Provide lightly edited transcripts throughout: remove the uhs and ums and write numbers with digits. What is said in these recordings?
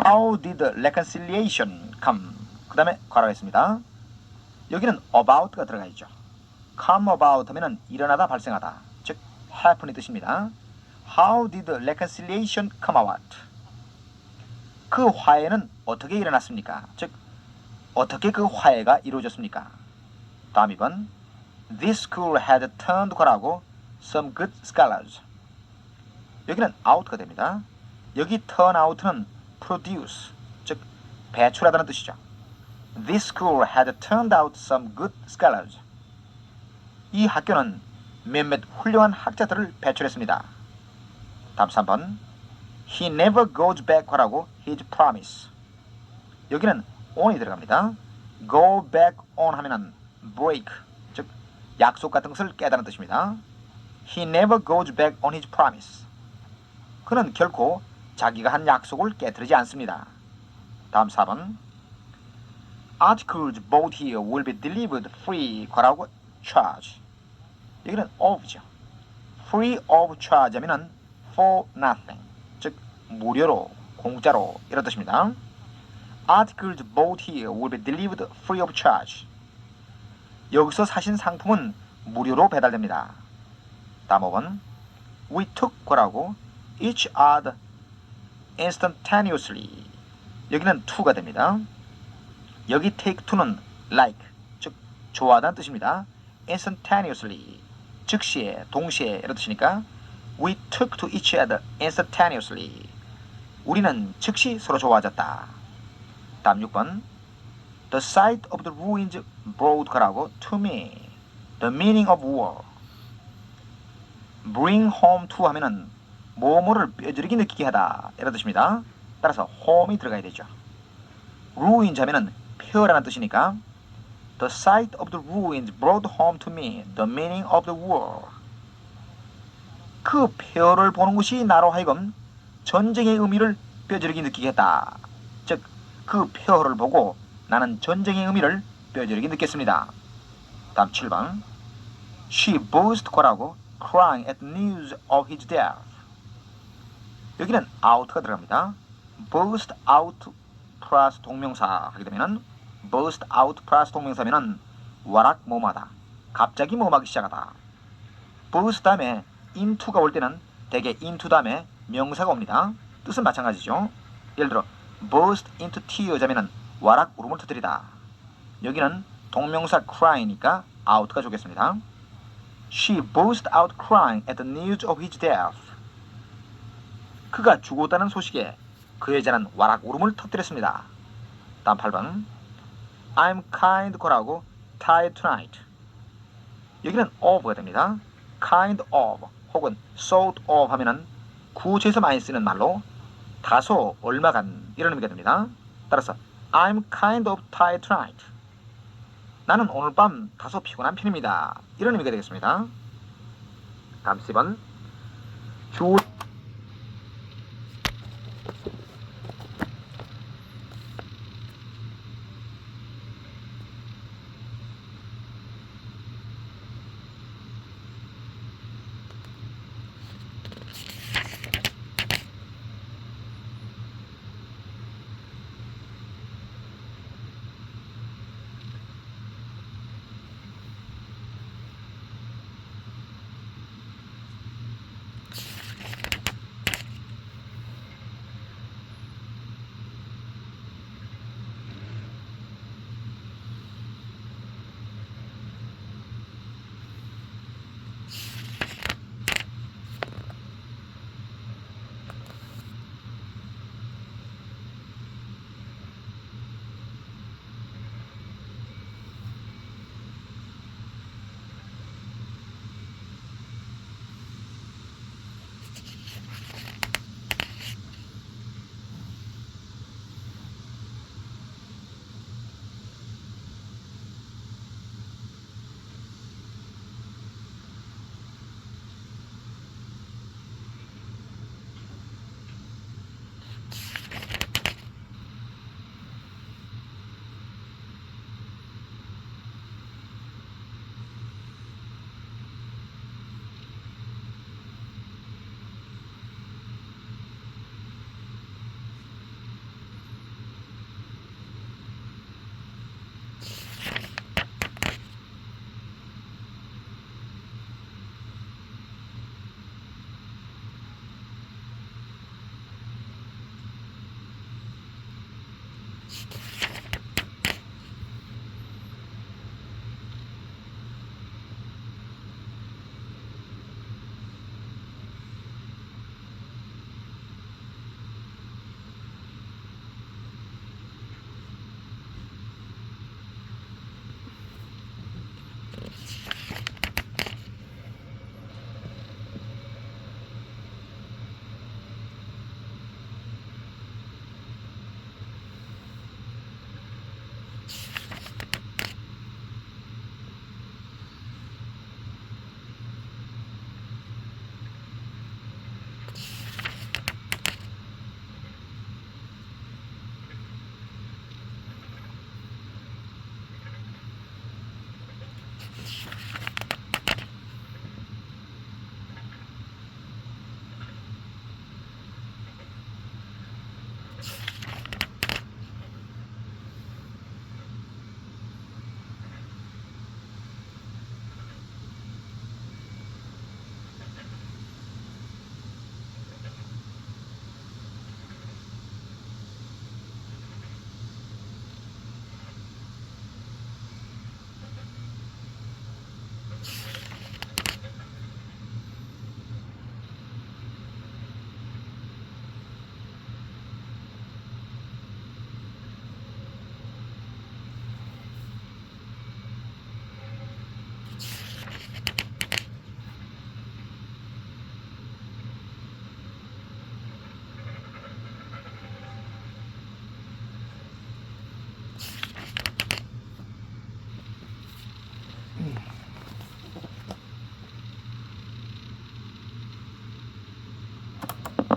How did reconciliation come? 그 다음에 괄호했습니다. 여기는 about가 들어가 있죠. come about 하면은 일어나다 발생하다, 즉 happen의 뜻입니다. How did reconciliation come about? 그 화해는 어떻게 일어났습니까? 즉 어떻게 그 화해가 이루어졌습니까? 다음 2번. This school had turned 괄호하고 some good scholars. 여기는 out가 됩니다. 여기 turn out는 produce, 즉 배출하다는 뜻이죠. This school had turned out some good scholars. 이 학교는 몇몇 훌륭한 학자들을 배출했습니다. 다음 3번. He never goes back 괄호하고 his promise. 여기는 on이 들어갑니다. Go back on 하면은 break, 즉 약속 같은 것을 깨다는 뜻입니다. He never goes back on his promise. 그는 결코 자기가 한 약속을 깨뜨리지 않습니다. 다음 4번. Articles bought here will be delivered free 괄호하고 charge. 여기는 of죠. free of charge 하면은 for nothing, 즉 무료로, 공짜로 이런 뜻입니다. Articles bought here will be delivered free of charge. 여기서 사신 상품은 무료로 배달됩니다. 다음 5번. We took 괄호하고 each other instantaneously. 여기는 to가 됩니다. 여기 take to는 like, 즉 좋아하다는 뜻입니다. instantaneously, 즉시에, 동시에 이런 뜻이니까 we took to each other instantaneously. 우리는 즉시 서로 좋아졌다. 다음 6번. The sight of the ruins brought 괄호하고 to me the meaning of war. bring home to 하면은 뭐뭐를 뼈저리게 느끼게 하다 이런 뜻입니다. 따라서 home이 들어가야 되죠. ruins 하면은 폐허라는 뜻이니까 The sight of the ruins brought home to me the meaning of the war. 그 폐허를 보는 것이 나로 하여금 전쟁의 의미를 뼈저리게 느끼게 했다. 즉, 그 폐허를 보고 나는 전쟁의 의미를 뼈저리게 느꼈습니다. 다음 7번. She burst 괄호하고 crying at the news of his death. 여기는 out가 들어갑니다. burst out 플러스 동명사 하게 되면은 burst out 플러스 동명사면은 와락 뭐뭐하다, 갑자기 뭐뭐하기 시작하다. burst 다음에 into가 올 때는 대개 into 다음에 명사가 옵니다. 뜻은 마찬가지죠. 예를 들어 burst into tears 하면은 와락 울음을 터뜨리다. 여기는 동명사 cry니까 out가 좋겠습니다. She burst out crying at the news of his death. 그가 죽었다는 소식에 그 여자는 와락 울음을 터뜨렸습니다. 다음 8번. I'm kind 괄호하고 tired tonight. 여기는 of가 됩니다. kind of 혹은 sort of 하면은 구체에서 많이 쓰는 말로 다소 얼마간 이런 의미가 됩니다. 따라서 I'm kind of tired tonight. 나는 오늘 밤 다소 피곤한 편입니다. 이런 의미가 되겠습니다. 다음 10번. 주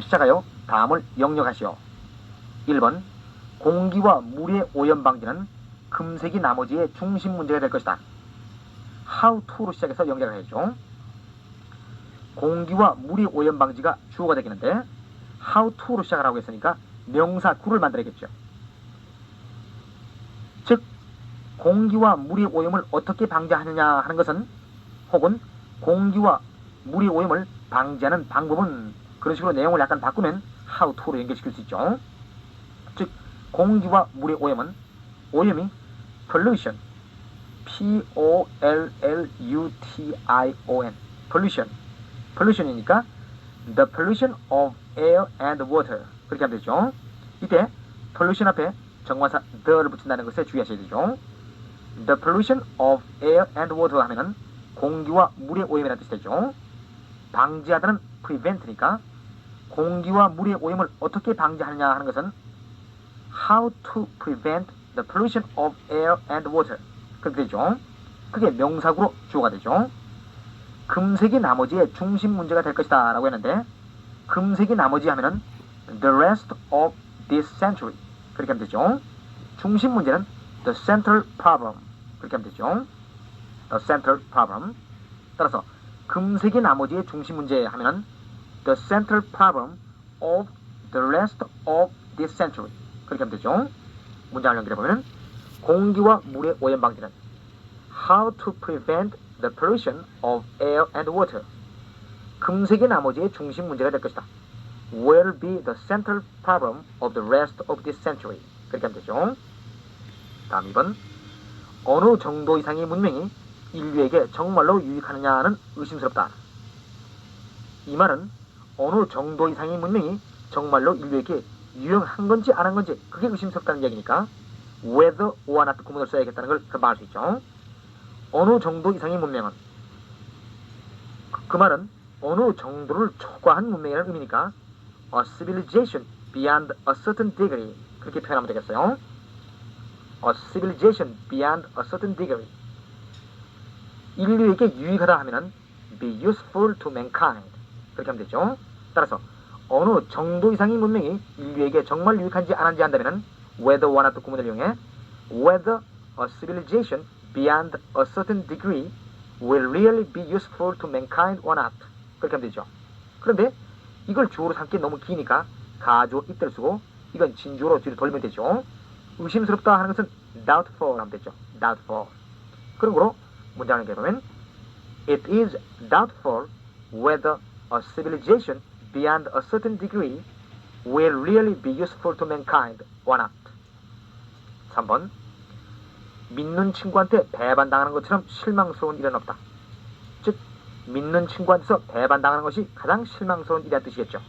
시작하여 다음을 영역하시오. 1번 공기와 물의 오염 방지는 금색이 나머지의 중심 문제가 될 것이다. How to로 시작해서 연결을 해야죠. 공기와 물의 오염 방지가 주어가 되겠는데 How to로 시작을 하고 있으니까 명사 구를 만들어야겠죠. 즉 공기와 물의 오염을 어떻게 방지하느냐 하는 것은 혹은 공기와 물의 오염을 방지하는 방법은 그런 식으로 내용을 약간 바꾸면 how to로 연결시킬 수 있죠. 즉 공기와 물의 오염은 오염이 pollution, P-O-L-L-U-T-I-O-N pollution이니까 the pollution of air and water 그렇게 하면 되죠. 이때 pollution 앞에 정관사 the를 붙인다는 것에 주의하셔야 되죠. the pollution of air and water 하면은 공기와 물의 오염이라는 뜻이 되죠. 방지하다는 prevent니까 공기와 물의 오염을 어떻게 방지하느냐 하는 것은 how to prevent the pollution of air and water 그렇게 되죠. 그게 명사구로 주어가 되죠. 금색이 나머지의 중심 문제가 될 것이다 라고 했는데 금색이 나머지 하면은 the rest of this century 그렇게 하면 되죠. 중심 문제는 the central problem 그렇게 하면 되죠. the central problem 따라서 금색이 나머지의 중심 문제 하면은 the central problem of the rest of this century 그렇게 하면 되죠. 문장을 연결해보면 공기와 물의 오염 방지는 how to prevent the pollution of air and water 금색이 나머지의 중심 문제가 될 것이다. will be the central problem of the rest of this century 그렇게 하면 되죠. 다음 2번 어느 정도 이상의 문명이 인류에게 정말로 유익하느냐는 의심스럽다. 이 말은 어느 정도 이상의 문명이 정말로 인류에게 유용한 건지 안 한 건지 그게 의심스럽다는 이야기니까 whether or not 구문을 써야겠다는 걸 말할 수 있죠. 어느 정도 이상의 문명은 그 말은 어느 정도를 초과한 문명이라는 의미니까 a civilization beyond a certain degree 그렇게 표현하면 되겠어요. a civilization beyond a certain degree 인류에게 유익하다 하면은 be useful to mankind 그렇게 하면 되죠. 따라서 어느 정도 이상의 문명이 인류에게 정말 유익한지 안 한지 한다면은 whether or not 구문을 이용해 whether a civilization beyond a certain degree will really be useful to mankind or not 그렇게 하면 되죠. 그런데 이걸 주어로 삼기 너무 기니까 가주어 it를 쓰고 이건 진주어로 뒤로 돌리면 되죠. 의심스럽다 하는 것은 doubtful 하면 되죠. doubtful 그런 거로 문장을 해보면 it is doubtful whether a civilization beyond a certain degree will really be useful to mankind or not. 3번 믿는 친구한테 배반당하는 것처럼 실망스러운 일은 없다. 즉 믿는 친구한테서 배반당하는 것이 가장 실망스러운 일이라는 뜻이겠죠.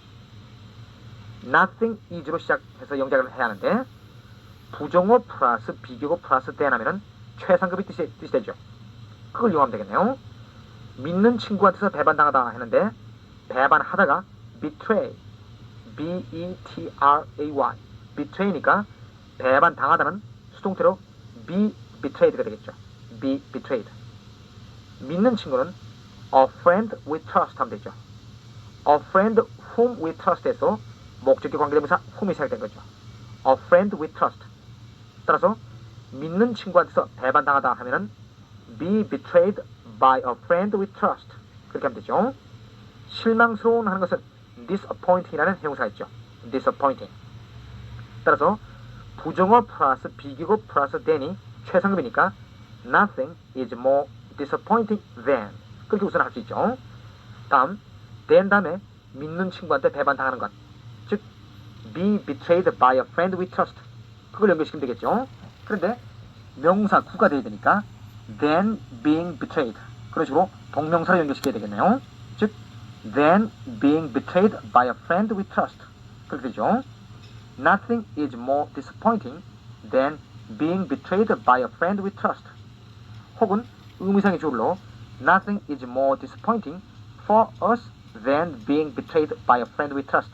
nothing is로 시작해서 영작을 해야 하는데 부정어 플러스 비교어 플러스 then 하면은 최상급의 뜻이 되죠. 그걸 이용하면 되겠네요. 믿는 친구한테서 배반당하다 했는데 배반하다가 betray B-E-T-R-A-Y betray니까 배반당하다는 수동태로 be betrayed가 되겠죠. be betrayed 믿는 친구는 a friend we trust 하면 되죠. a friend whom we trust에서 목적격 관계대명사 whom이 시작된 거죠. a friend we trust 따라서 믿는 친구한테서 배반당하다 하면은 be betrayed by a friend we trust. 그렇게 하면 되죠. 실망스러운 하는 것은 disappointing이라는 형용사가 있죠. disappointing. 따라서 부정어 플러스 비기고 플러스 than이 최상급이니까 nothing is more disappointing than. 그렇게 우선 할 수 있죠. 다음 than 다음에 믿는 친구한테 배반당하는 것. 즉 be betrayed by a friend we trust. 그걸 연결시키면 되겠죠. 그런데 명사 구가 돼야 되니까 than being betrayed. 그런 식으로 동명사로 연결시켜야 되겠네요. 즉 than being betrayed by a friend we trust. 그렇게 되죠. Nothing is more disappointing than being betrayed by a friend we trust. 혹은 의미상의 주어로 Nothing is more disappointing for us than being betrayed by a friend we trust.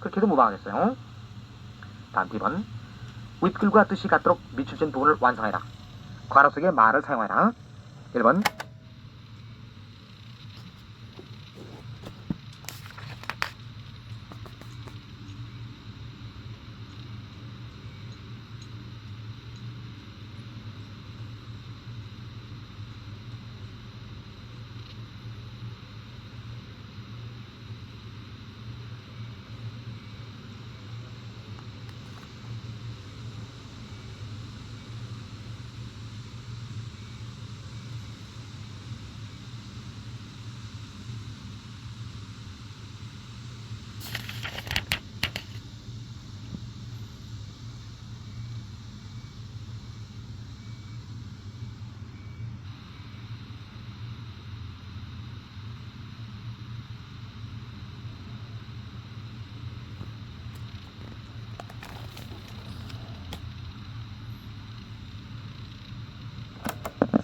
그렇게 해도 무방하겠어요. 다음 B번. 윗글과 뜻이 같도록 미출된 부분을 완성해라. 괄호 속에 말을 사용해라. 1번.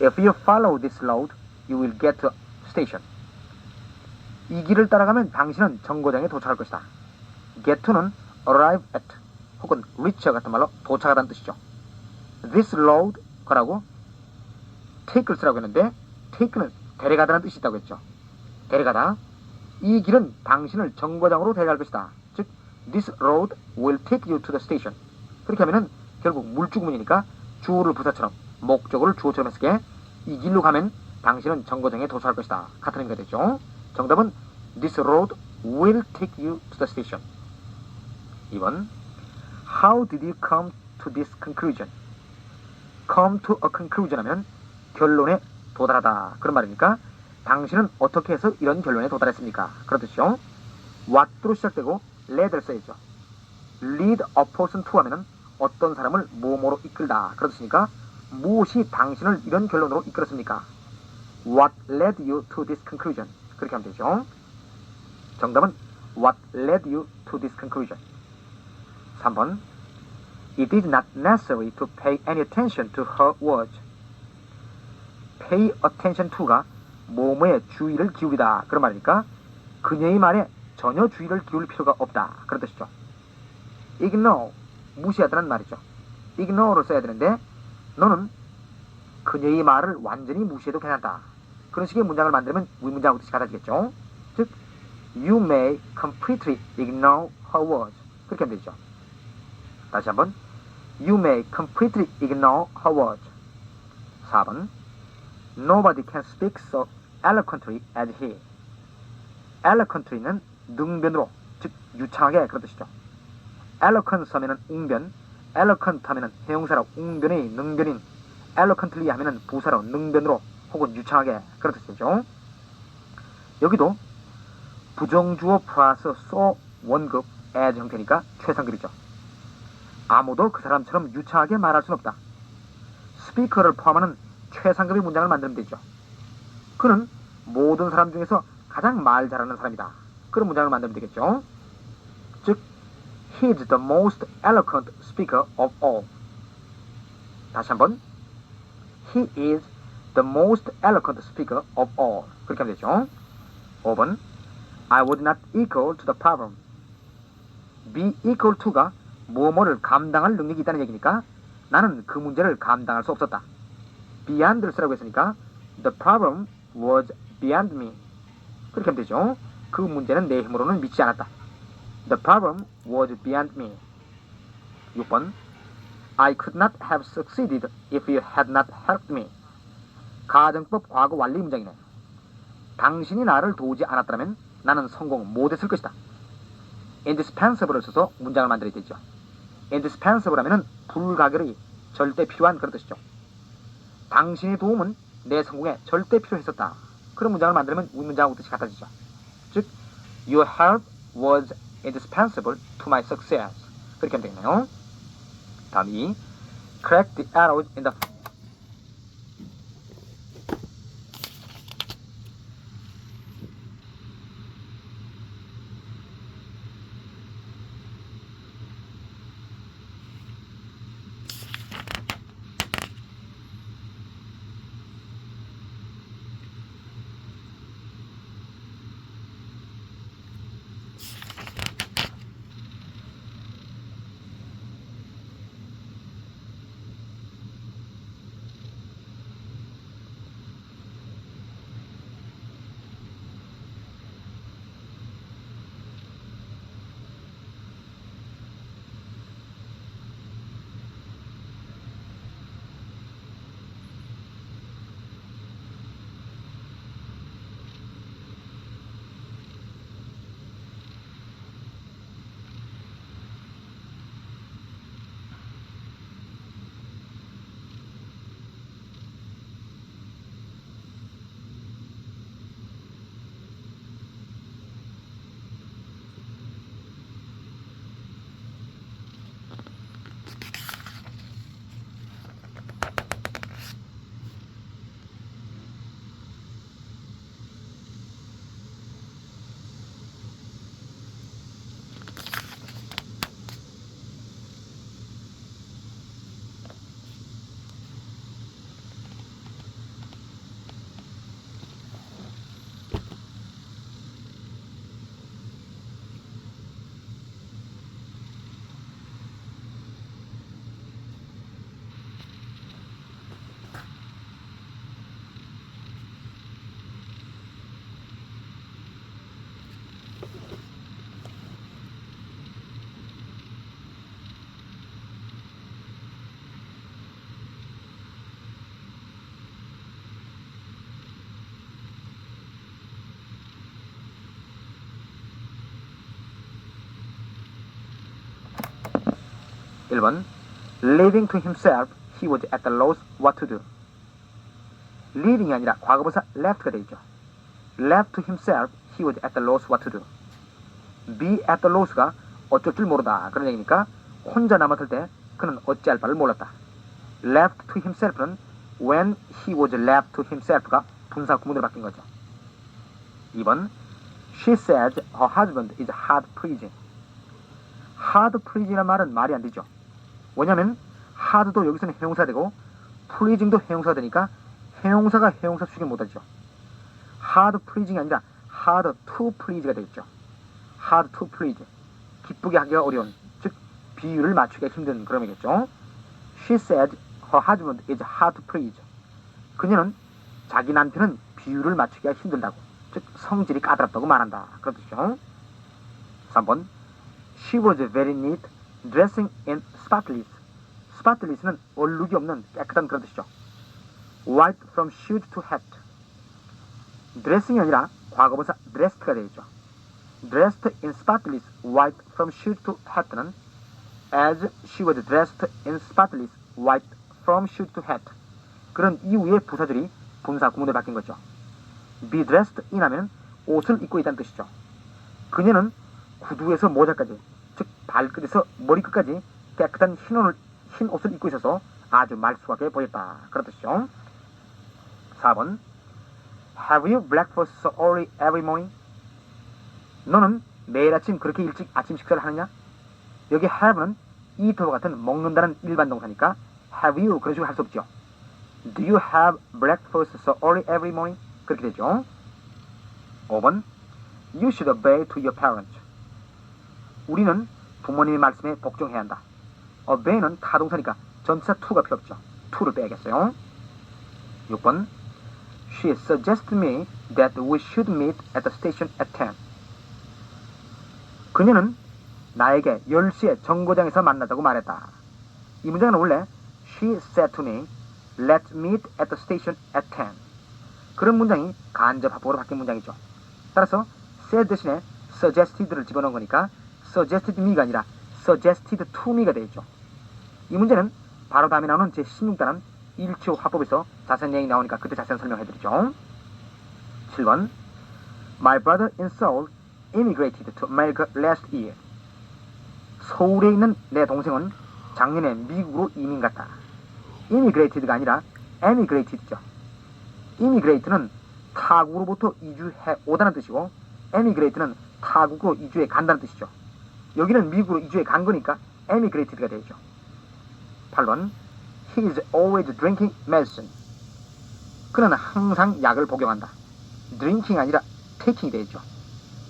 If you follow this road, you will get to station. 이 길을 따라가면 당신은 정거장에 도착할 것이다. Get to는 arrive at 혹은 reach와 같은 말로 도착하다는 뜻이죠. This road 거라고 take를 쓰라고 했는데 take는 데려가다는 뜻이 있다고 했죠. 데려가다. 이 길은 당신을 정거장으로 데려갈 것이다. 즉, this road will take you to the station. 그렇게 하면은 결국 물주구문이니까 주어를 부사처럼 목적어를 주어처럼 쓰게 이 길로 가면 당신은 정거장에 도착할 것이다. 같은 의미가 되죠. 정답은 This road will take you to the station. 2번. How did you come to this conclusion? Come to a conclusion 하면 결론에 도달하다. 그런 말이니까 당신은 어떻게 해서 이런 결론에 도달했습니까? 그런 뜻이죠. what로 시작되고 lead를 써야죠. lead a person to 하면은 어떤 사람을 뭐뭐로 이끌다. 그런 뜻이니까 무엇이 당신을 이런 결론으로 이끌었습니까? What led you to this conclusion? 그렇게 하면 되죠. 정답은 What led you to this conclusion? 3번. It is not necessary to pay any attention to her words. Pay attention to가 뭐뭐에 주의를 기울이다. 그런 말이니까 그녀의 말에 전혀 주의를 기울일 필요가 없다. 그런 뜻이죠. Ignore, 무시하다는 말이죠. Ignore를 써야 되는데 너는 그녀의 말을 완전히 무시해도 괜찮다. 그런 식의 문장을 만들면 위문장하고 뜻이 같아지겠죠. 즉, you may completely ignore her words. 그렇게 하면 되죠. 다시 한번. You may completely ignore her words. 4번. Nobody can speak so eloquently as he. eloquently는 능변으로, 즉 유창하게 그런 뜻이죠. eloquence 하면은 웅변, eloquent 하면은 형용사로 웅변의 능변인, eloquently 하면은 부사로 능변으로 혹은 유창하게 그런 뜻이죠. 여기도 부정주어 플러스 so 원급 as 형태니까 최상급이죠. 아무도 그 사람처럼 유창하게 말할 수는 없다. 스피커를 포함하는 최상급의 문장을 만들면 되죠. 그는 모든 사람 중에서 가장 말 잘하는 사람이다. 그런 문장을 만들면 되겠죠. 즉, he is the most eloquent speaker of all. 다시 한번. He is the most eloquent speaker of all. 그렇게 하면 되죠. 5번. I would not equal to the problem. be equal to가 뭐뭐를 감당할 능력이 있다는 얘기니까 나는 그 문제를 감당할 수 없었다. beyond를 쓰라고 했으니까 the problem was beyond me. 그렇게 하면 되죠. 그 문제는 내 힘으로는 미치지 않았다. The problem was beyond me. 6번. I could not have succeeded if you had not helped me. 가정법 과거 완료 문장이네. 당신이 나를 도우지 않았더라면 나는 성공 못했을 것이다. indispensable을 써서 문장을 만들어야 되죠. indispensable 하면은 불가결이 절대 필요한 그런 뜻이죠. 당신의 도움은 내 성공에 절대 필요했었다. 그런 문장을 만들면 문장하고 뜻이 같아지죠. 즉, your help was indispensable to my success. 그렇게 하면 되겠네요. 다음이 crack the arrows in the 1번 Leaving to himself, he was at a loss what to do. Leaving이 아니라 과거분사 left가 되어 있죠. Left to himself, he was at a loss what to do. Be at the loss가 어쩔 줄 모르다 그런 얘기니까 혼자 남았을 때 그는 어찌할 바를 몰랐다. Left to himself는 when he was left to himself가 분사 구문으로 바뀐 거죠. 2번 She said her husband is hard pleasing. hard pleasing이라는 말은 말이 안 되죠. 왜냐면 hard도 여기서는 형용사가 되고 pleasing도 형용사가 되니까 형용사가 형용사 수식을 못하죠. hard pleasing이 아니라 hard to please가 되겠죠. hard to please. 기쁘게 하기가 어려운, 즉 비율을 맞추기가 힘든 그런 의미겠죠. She said her husband is hard to please. 그녀는 자기 남편은 비율을 맞추기가 힘들다고, 즉 성질이 까다롭다고 말한다. 그런 뜻이죠. 3번 She was very neat, dressing in spotless. spotless는 얼룩이 없는 깨끗한 그런 뜻이죠. White from shoes to hat. dressing이 아니라 과거분사 dressed가 되어있죠. dressed in spotless white from shoes to hat는 as she was dressed in spotless white from shoes to hat. 그런 이후의 부사들이 분사 구문으로 바뀐 거죠. be dressed in 하면 옷을 입고 있다는 뜻이죠. 그녀는 구두에서 모자까지, 즉 발끝에서 머리끝까지 깨끗한 흰 옷을 입고 있어서 아주 말수하게 보였다. 그런 뜻이죠. 4번 Have you breakfast so early every morning? 너는 매일 아침 그렇게 일찍 아침 식사를 하느냐? 여기 have는 eat와 같은 먹는다는 일반 동사니까 have you 그런 식으로 할 수 없죠. Do you have breakfast so early every morning? 그렇게 되죠. 5번 You should obey to your parents. 우리는 부모님의 말씀에 복종해야 한다. obey는 타동사니까 전치사 to가 필요 없죠. to를 빼야겠어요. 6번 She suggested me that we should meet at the station at 10. 그녀는 나에게 10시에 정거장에서 만나자고 말했다. 이 문장은 원래 She said to me Let's meet at the station at 10. 그런 문장이 간접 합법으로 바뀐 문장이죠. 따라서 said 대신에 suggested를 집어넣은 거니까 suggested me가 아니라 suggested to me가 되겠죠. 이 문제는 바로 다음에 나오는 제16단원 1초 화법에서 자세한 내용이 나오니까 그때 자세한 설명해드리죠. 7번 My brother in Seoul immigrated to America last year. 서울에 있는 내 동생은 작년에 미국으로 이민 갔다. immigrated가 아니라 emigrated죠. immigrate는 타국으로부터 이주해 오다는 뜻이고 emigrate는 타국으로 이주해 간다는 뜻이죠. 여기는 미국으로 이주해 간 거니까 emigrated가 되죠. 8번 He is always drinking medicine. 그는 항상 약을 복용한다. drinking이 아니라 taking이 되죠.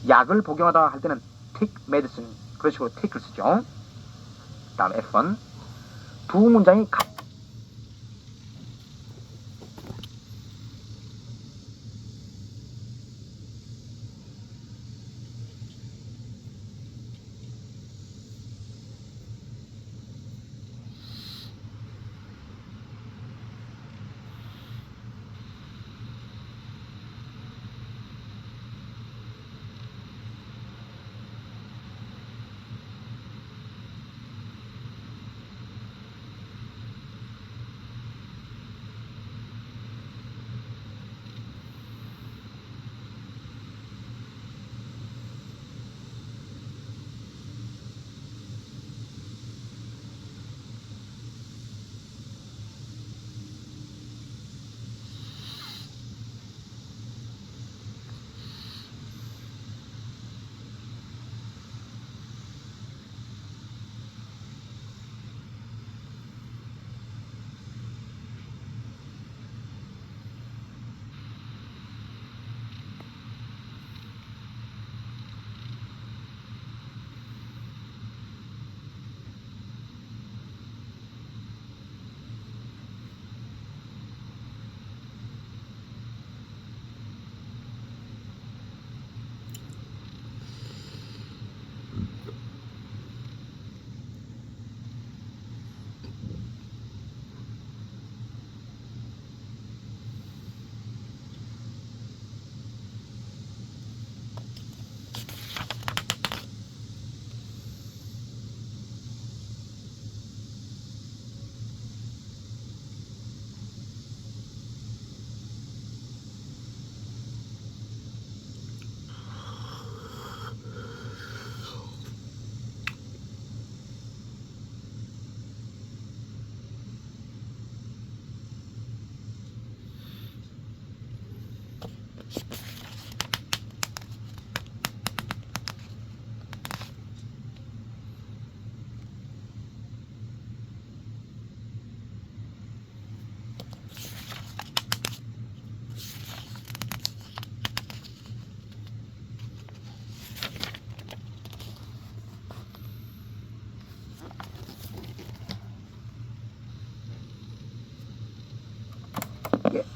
약을 복용하다 할 때는 take medicine 그런 식으로 take를 쓰죠. 다음 F번 두 문장이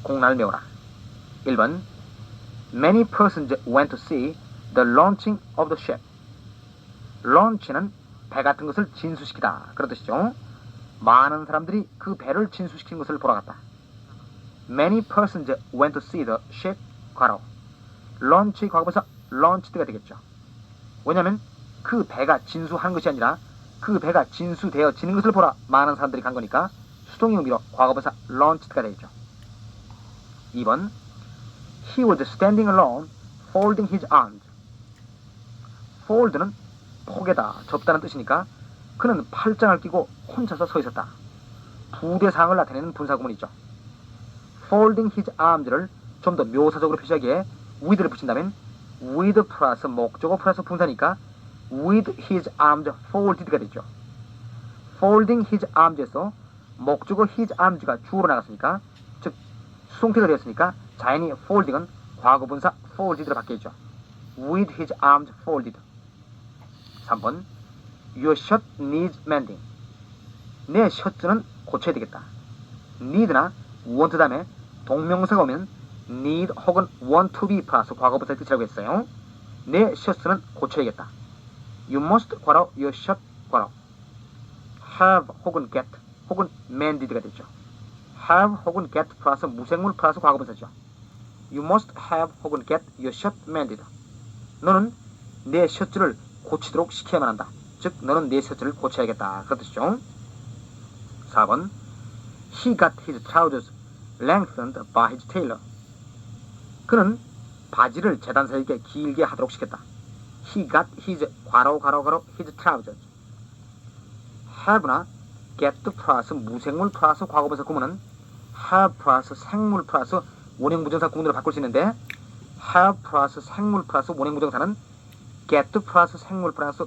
공란을 메워라. 1번 Many persons went to see the launching of the ship. launch는 배 같은 것을 진수시키다 그런 뜻이죠. 많은 사람들이 그 배를 진수시키는 것을 보러 갔다. Many persons went to see the ship. 과로 launch 과거분사 launched,가 되겠죠. 왜냐하면 그 배가 진수한 것이 아니라 그 배가 진수되어지는 것을 보러 많은 사람들이 간 거니까 수동의 의미로 과거분사 launched,가 되겠죠. 2번 He was standing alone, folding his arms. fold는 포개다, 접다는 뜻이니까 그는 팔짱을 끼고 혼자서 서 있었다. 부대상을 나타내는 분사구문이죠. folding his arms를 좀 더 묘사적으로 표시하기에 with를 붙인다면 with 플러스 목적어 플러스 분사니까 with his arms folded가 되죠. folding his arms에서 목적어 his arms가 주어로 나갔으니까 즉 수동태가 되었으니까 자연히 folding은 과거분사 folded로 바뀌었죠. with his arms folded. 3번 Your shirt needs mending. 내 셔츠는 고쳐야 되겠다. need나 want 다음에 동명사가 오면 need 혹은 want to be 플러스 과거분사의 뜻이라고 했어요. 내 셔츠는 고쳐야겠다. You must 괄호 your shirt 괄호 have 혹은 get 혹은 mended가 되죠. have 혹은 get 플러스 무생물 플러스 과거분사죠. You must have 혹은 get your shirt mended. 너는 내 셔츠를 고치도록 시켜야만 한다. 즉 너는 내 셔츠를 고쳐야겠다. 그런 뜻이죠. 4번 He got his trousers lengthened by his tailor. 그는 바지를 재단사에게 길게 하도록 시켰다. He got his his trousers. have나 get 플러스 무생물 플러스 과거분사 구문은 have 플러스 생물 플러스 원형부정사 구문으로 바꿀 수 있는데 have 플러스 생물 플러스 원형부정사는 get 플러스 생물 플러스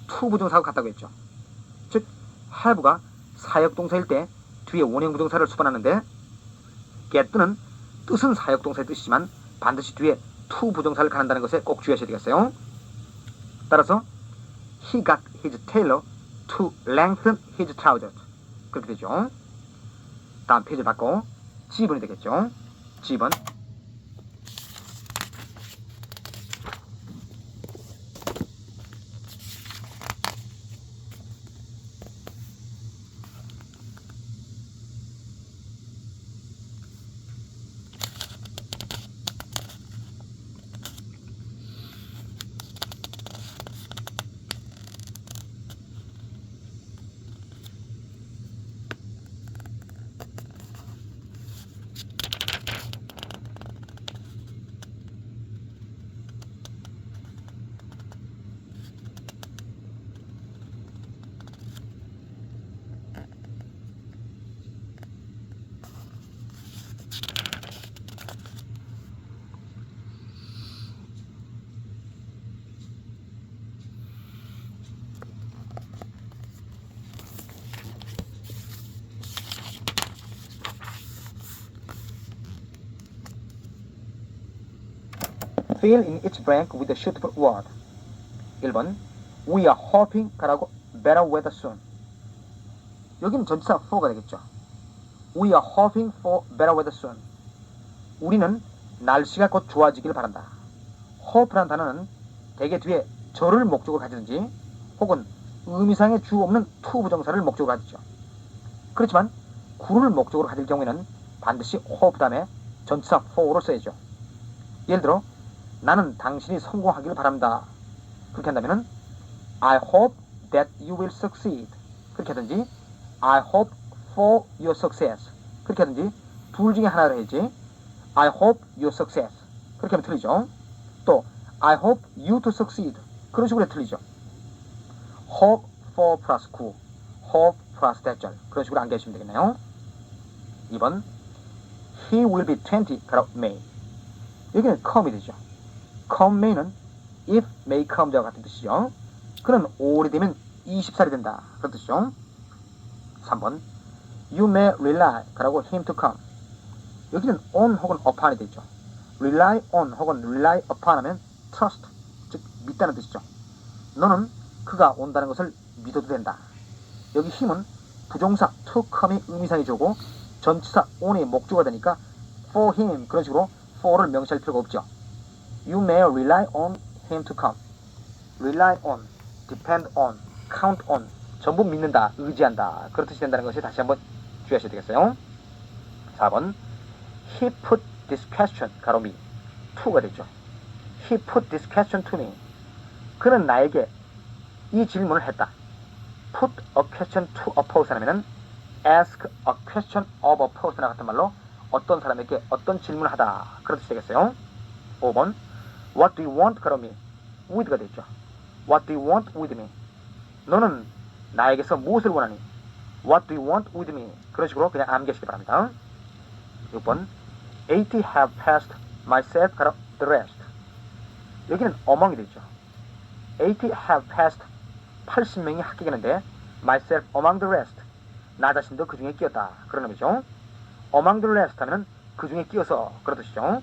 to 부정사하고 같다고 했죠. 즉 have가 사역동사일 때 뒤에 원형부정사를 수반하는데 get는 뜻은 사역동사의 뜻이지만 반드시 뒤에 to 부정사를 가한다는 것에 꼭 주의하셔야 되겠어요. 따라서 he got his tailor to lengthen his trousers. 그렇게 되죠. 다음 페이지 바꿔 G번이 되겠죠. G번 Fill in each blank with a suitable word. 1번 We are hoping 가라고 better weather soon. 여기는 전치사 for가 되겠죠. We are hoping for better weather soon. 우리는 날씨가 곧 좋아지길 바란다. hope라는 단어는 대개 뒤에 저를 목적으로 가지든지 혹은 의미상의 주 없는 to 부정사를 목적으로 가지죠. 그렇지만 구를 목적으로 가질 경우에는 반드시 hope 다음에 전치사 for를 써야죠. 예를 들어 나는 당신이 성공하기를 바랍니다. 그렇게 한다면은 I hope that you will succeed. 그렇게 하든지 I hope for your success. 그렇게 하든지 둘 중에 하나를 해야지. I hope you success. 그렇게 하면 틀리죠. 또 I hope you to succeed. 그런 식으로 틀리죠. hope for 플러스 9 hope 플러스 대절 그런 식으로 암기하시면 되겠네요. 2번 He will be 20 가로 May. 여기는 come이 되죠. come may는 if may come와 같은 뜻이죠. 그는 5월이 되면 20살이 된다. 그런 뜻이죠. 3번 You may rely 가라고 him to come. 여기는 on 혹은 upon이 되죠. rely on 혹은 rely upon 하면 trust, 즉 믿다는 뜻이죠. 너는 그가 온다는 것을 믿어도 된다. 여기 힘은 부정사 to come의 의미상이 주고 전치사 on의 목주가 되니까 for him 그런 식으로 for를 명시할 필요가 없죠. You may rely on him to come. rely on, depend on, count on 전부 믿는다, 의지한다 그런 뜻이 된다는 것이 다시 한번 주의하셔야 되겠어요. 4번 He put this question 가로 me to가 되죠. He put this question to me. 그는 나에게 이 질문을 했다. Put a question to a person 하면은 ask a question of a person 같은 말로 어떤 사람에게 어떤 질문을 하다 그런 뜻이 되겠어요. 5번 What do you want? 가로 me with가 되죠. What do you want with me? 너는 나에게서 무엇을 원하니? What do you want with me? 그런 식으로 그냥 암기하시기 바랍니다. 6번 80 have passed myself 가로 the rest. 여기는 among이 되죠. 80 have passed 80명이 합격했는데 myself among the rest 나 자신도 그 중에 끼었다 그런 의미죠. among the rest 하면 그 중에 끼어서 그런 뜻이죠.